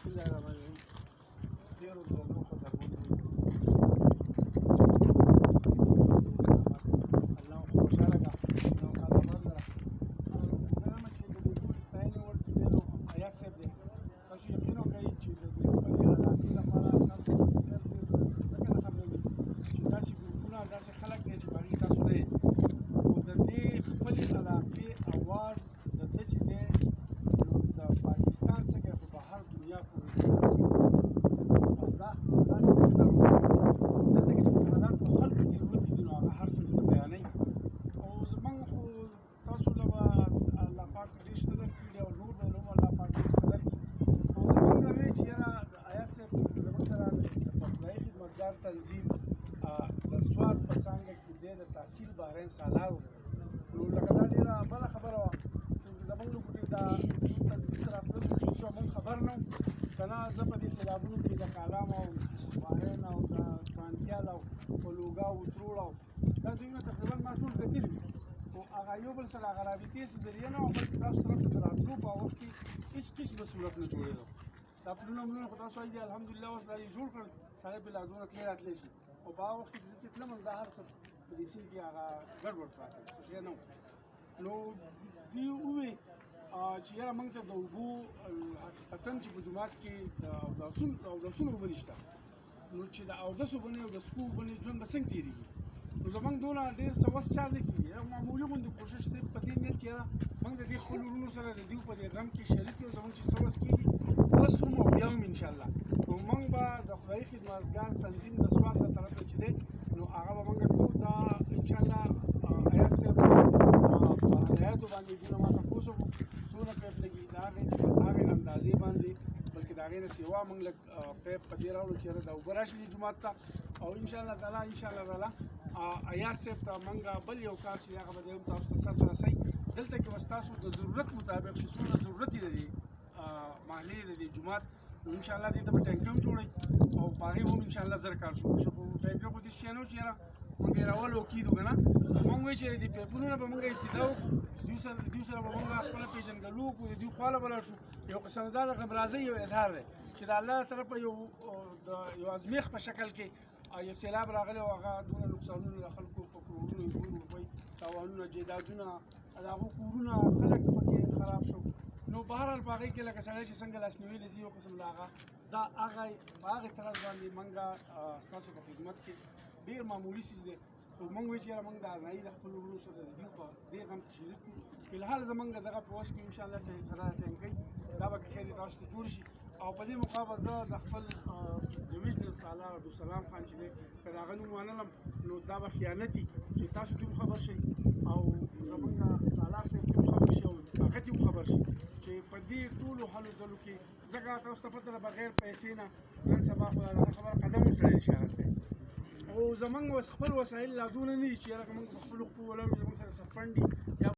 Bismillahirrahmanirrahim. ډېرو درنو خطرونو الله خو خوشحاله کړه او خدمت لره زه یم چې د دې ټولې ستاینې وړ چې دی نو ایاز صاحب دی تاسو یقین وکړئ چې د دې خپلې علاقې لپاره تاسو ډېر ځکه نه خبرېږي چې داسې ګروپونه داسې خلک دی چې په هغې تاسو نه یې خو د دې خپلې علاقې اواز د ده چې دی نو د پاکستان څخه په بهر دنیا پورې او دا داسې نه چې دا دلته کې چې کوم حالات په خلکو کې روتي دي نو هغه هر څه درته بیانوي او زموږ خو تاسو له به الله پاک ډېر شته درکړي او نور به هم الله پاک ډېر څه درکړي خو زموږ نه وی چې یاره ایاز صاحب زموږ سره د پخلايي خدمتګار تنظیم د سوات په څانګه کې دی د تحصیل بحرین سالار و نو لکه دا ډېره بله خبره وه چې زموږ له ګوتې دا تنظیم ته راتلل خصوصي موږ خبر نه وو که نه زه په دې سیلابونو کې د کالام او بحرین او د توانکیال او پلوګا او تروړ او دا ځایونه تقریبا ما ټول کتلي وي خو هغه یو بل سره هغه رابطې څه ذریعه نه وه بلکې تاسو طرف ته د راتلو په وخت کې هېڅ قسمه صورت نه جوړېدو دا پلونه ملونه خو تاسو وایي دي الحمدلله اوس دا یې جوړ کړل سړی پرې لا دونه تللی راتلی شي خو په هغه وخت کې چې زه چې تلم دا هر څه په دې سیند کې هغه ګډوډ پراته څه شی نه و نو دوی وویل چې یاره موږ ته د اوبو حقیقتا چې په جومات کې د اودسونو اوبه نشته نو چې د اودس اوبه نه وي او د څښو اوبه نه وي ژوند به څنګه تېرېږي نو زموږ دونه ډېر څه وس چار نه کېږي معمولي غوندې کوشش صرف په دې نیت چې یاره موږ د دې خپلو وروڼو سره د دوی په دې غم کې شریک یو زموږ چې څه وس کېږي وس هم او بیا هم انشاءالله نو موږ به د خدایي خدمتګار تنظیم د سوات له طرف نه چې دی نو هغه به موږ کوو دا انشاءالله ایاز صاحب په هدایاتو باندې دوی نه ما تپوس وکړو څونه پیپ لګي د هغې اندازې باندې بلکې د هغې نه سیوا موږ لږ پیپ په دې راوړو چې یاره دا اوبه راشي دې جومات ته او انشاءالله تعالی ایاز صاحب ته موږ بل یو کار چې هغه به دی هم تاسو ته سر رسوي دلته کې به ستاسو د ضرورت مطابق چې څومره ضرورت یې د دې محلې د دې جومات نو انشاءالله دې ته به ټینکۍ هم جوړوي او په هغې به هم انشاءالله زر کار شروع شي خو ټینکۍ خو داسې شی نه و چې یاره موږ یې راولو کېدو که نه موږ وایو چې دې پیپونو نه به موږ ابتدا وکړو دوی سره به موږ خپله پېژندګلو وکړو د دوی خوا له به لاړ شو یو قسم دا د غمرازۍ یو اظهار دی چې د الله طرفه یو ازمیښت په شکل کې یو سیلاب راغلی او هغه دونه نقصانونه د خلکو په کروڑونو یو روپۍ تاوانونه جایدادونه د هغو کورونه خلک پکې خراب شو نو بهرحال په هغې کې لکه سړی چې څنګه لاسنیوي لځي یو قسم د هغه دا هغه په هغې طرز باندې موږ ستاسو په خدمت کې ډېر معمولي څیز دی خو موږ وایو چې یاره موږ د ازادۍ د خپلو وروڼو سره د دوی په دې غم کې شریک کړو فلحال زموږ دغه په وس کې انشاءالله سره ټینکۍ دا به که خیر تاسو ته جوړ شي او په دې موقع به زه د خپل ډویژنل سالار عبدالسلام خان چې دی که د هغه نوم وانلم نو دا به خیانت وي چې تاسو ته هم خبر شئ او زموږ سالار صاحب ته هم خبر شي او هغه ته هم خبر شي چې په دې ټولو هلو ځلو کې ځکه تاسو ته پته ده بغیر پیسې نه نن سبا خو د هغه خبره قدم هم سړی نشي اخیستی او زموږ خپل وسایل لا دونه نه دي چې یاره که موږ په خپلو خپلو ولاړ یو زموږ سره څه فنډ دي